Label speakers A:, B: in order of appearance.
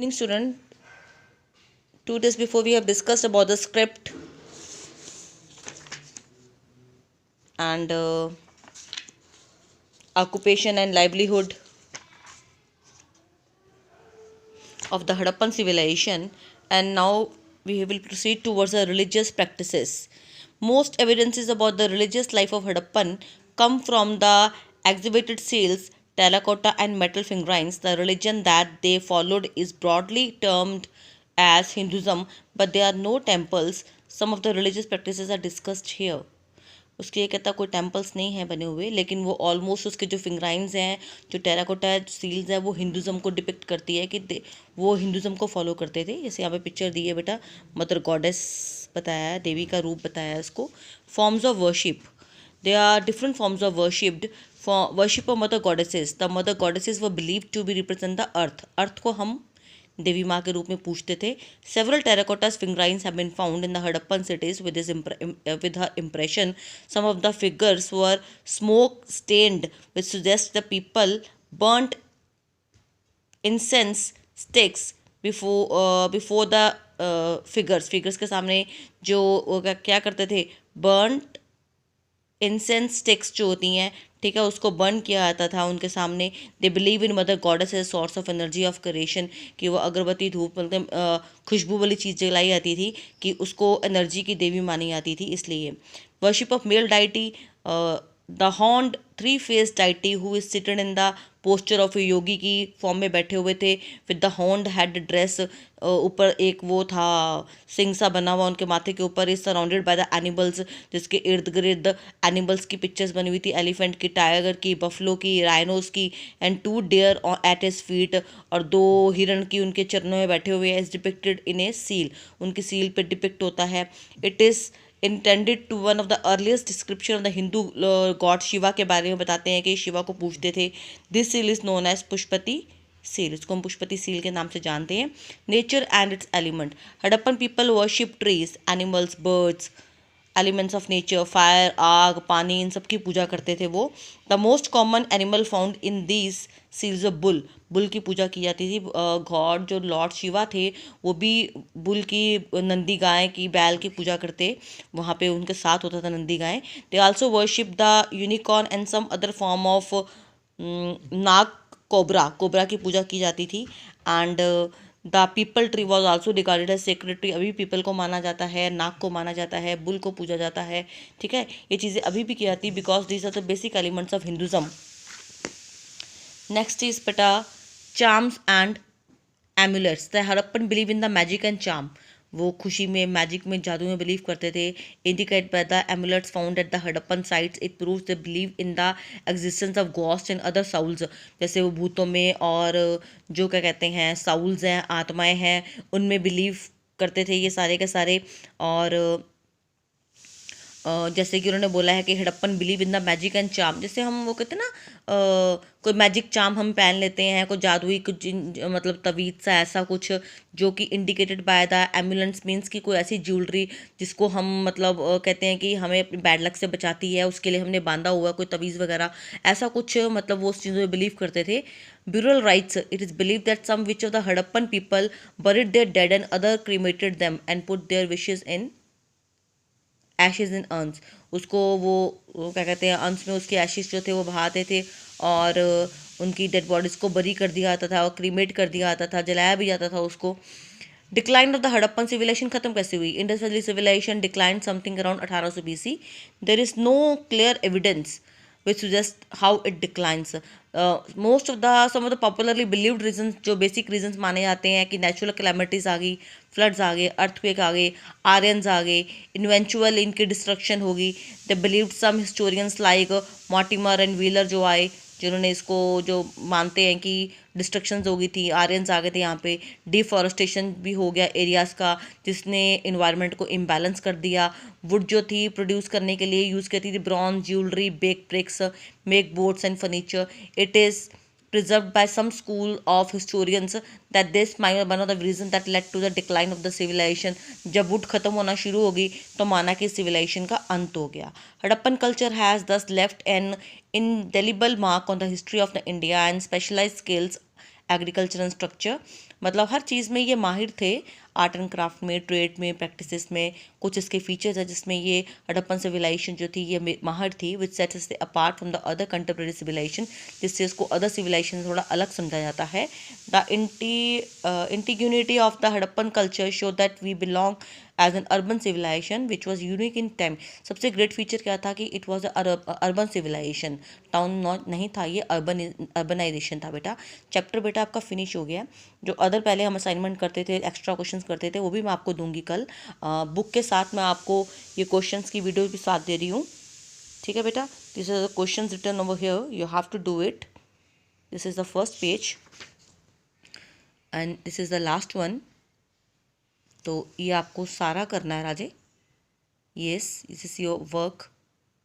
A: Evening student, 2 days before we have discussed about the script and occupation and livelihood of the Harappan civilization, and now we will proceed towards the religious practices. Most evidences about the religious life of Harappan come from the exhibited seals, terracotta and metal figurines. The religion that they followed is broadly termed as Hinduism, but there are no temples. Some of the religious practices are discussed here. उसके ये कहता कोई temples नहीं है बने हुए, लेकिन वो ऑलमोस्ट उसके जो फिंगराइंस हैं, जो टेराकोटा सील्स हैं, वो हिंदुज़म को डिपिक्ट करती है कि वो हिंदुज़म को फॉलो करते थे. जैसे यहाँ पे पिक्चर दी है बेटा, मदर गॉडेस बताया है, देवी का रूप बताया है इसको. Forms of worship, they are different forms of worshipped. For worship of mother goddesses, the mother goddesses were believe to be represent the earth. Earth को हम देवी माँ के रूप में पूछते थे. Several terracottas figurines have been found in the Harappan cities with her impression. Some of the figures were smoke stained, which suggests the people burnt incense sticks before the figures के सामने जो क्या करते थे, burnt इंसेंस स्टिक्स जो होती हैं, ठीक है, उसको बर्न किया जाता था उनके सामने. They believe in mother goddess as source of energy of creation, कि वो अगरबत्ती धूप मतलब खुशबू वाली चीज़ जलाई जाती थी कि उसको एनर्जी की देवी मानी जाती थी. इसलिए worship of male deity, the horned 3-faced deity who is seated in the posture of a yogi की फॉर्म में बैठे हुए थे with the horned head dress. ऊपर एक वो था सिंग सा बना हुआ उनके माथे के ऊपर. Is surrounded by the animals, जिसके इर्द गिर्द एनिमल्स की पिक्चर्स बनी हुई थी, एलिफेंट की, टाइगर की, बफलो की, राइनोस की, and 2 deer at his feet, और 2 हिरण की उनके चरणों में बैठे हुए. As depicted in a seal, उनकी सील पे डिपिक्ट होता है. It is intended to one of the earliest description of the Hindu god Shiva के बारे में बताते हैं कि शिवा को पूजते थे. This seal is known as Pashupati seal, इसको हम पुष्पति सील के नाम से जानते हैं. Nature and its element, Harappan people worship trees, animals, birds, elements of nature, fire, आग, पानी, इन सब की पूजा करते थे वो. The most common animal found in these seals of bull, bull की पूजा की जाती थी. गॉड जो लॉर्ड शिवा थे वो भी बुल की, नंदी गाय की, बैल की पूजा करते. वहाँ पे उनके साथ होता था नंदी गाय. They also worship the unicorn and some other form of naga, cobra की पूजा की जाती थी. And the peepal tree was also regarded as sacred tree, अभी पीपल को माना जाता है, नाग को माना जाता है, बुल को पूजा जाता है. ठीक है, ये चीज़ें अभी भी की जाती है because these are the basic elements of Hinduism. Next is बेटा charms and amulets. The Harappan believe in the magic and charm, वो खुशी में, मैजिक में, जादू में बिलीव करते थे. Indicate by the amulets found at the Harappan sites, it proves the believe in the existence of ghost and other souls, जैसे वो भूतों में और जो क्या कहते हैं साउल्स हैं, आत्माएं हैं, उनमें बिलीव करते थे ये सारे के सारे. और जैसे कि उन्होंने बोला है कि Harappan believe in the magic and charm, जैसे हम वो कहते हैं ना कोई मैजिक चार्म हम पहन लेते हैं, कोई जादुई कुछ मतलब तवीज़ सा ऐसा कुछ जो कि indicated by the ambulance, means की कोई ऐसी ज्वेलरी जिसको हम मतलब कहते हैं कि हमें अपनी बैड लक से बचाती है, उसके लिए हमने बांधा हुआ कोई तवीज़ वगैरह ऐसा कुछ, मतलब वो उस चीज़ों में बिलीव करते थे. Burial rites, it is believed that some which of the Harappan people buried their dead and other cremated them and put their wishes in ashes in earns, उसको वो क्या कहते हैं अर्न्स में उसके एशेज़ जो थे वो बहाते थे और उनकी डेड बॉडीज़ को बरी कर दिया जाता था और क्रीमेट कर दिया जाता था, जलाया भी जाता था उसको. Decline of the Harappan civilisation खत्म कैसे हुई? Indus valley civilisation decline something around 1800 BC. There is no clear evidence which suggests how it declines. Most of the some of the popularly believed reasons, जो basic reasons माने जाते हैं कि natural calamities आ गई, floods आ गए, earthquake आ गए, Aryans आ गए, इन्वेंचुअल इनकी डिस्ट्रक्शन होगी. they believed some historians like Mortimer and Wheeler जो आए, जिन्होंने इसको जो मानते हैं कि डिस्ट्रक्शंस हो गई थी, आर्यंस आ गए थे यहाँ पे, डिफॉरेस्टेशन भी हो गया एरियाज़ का जिसने इन्वायरमेंट को इम्बैलेंस कर दिया. वुड जो थी प्रोड्यूस करने के लिए यूज़ करती थी, bronze, jewellery, bake bricks, make boards and furniture. It is preserved by some school of historians that this might be one of the reasons that led to the decline of the civilization. जब would खत्म होना शुरू होगी तो माना कि civilization का अंत हो गया. Harappan culture has thus left an indelible mark on the history of the India, and specialized skills agriculture and structure, मतलब हर चीज़ में ये माहिर थे, आर्ट एंड क्राफ्ट में, ट्रेड में, प्रैक्टिसेस में। कुछ इसके फीचर्स है जिसमें ये हड़प्पन सिविलाइजेशन जो थी ये माहिर थी, which sets it apart from the other contemporary civilization, जिससे इसको अदर सिविलाइजेशन थोड़ा अलग समझा जाता है। The ingenuity of the Harappan culture show that we belong as an urban civilization which was unique in time. सबसे ग्रेट फीचर क्या था कि it was urban civilization, town not नहीं था ये, अर्बनाइजेशन था बेटा। चैप्टर बेटा आपका फिनिश हो गया। जो अदर पहले हम असाइनमेंट करते थे, एक्स्ट्रा क्वेश्चंस करते थे, वो भी मैं आपको दूंगी कल। बुक के साथ मैं आपको ये क्वेश्चंस की वीडियो भी साथ दे रही हूँ, ठीक है बेटा। This is the questions written over here, you have to do it. This is the first page and this is the last one. तो ये आपको सारा करना है Raje. Yes, this is your work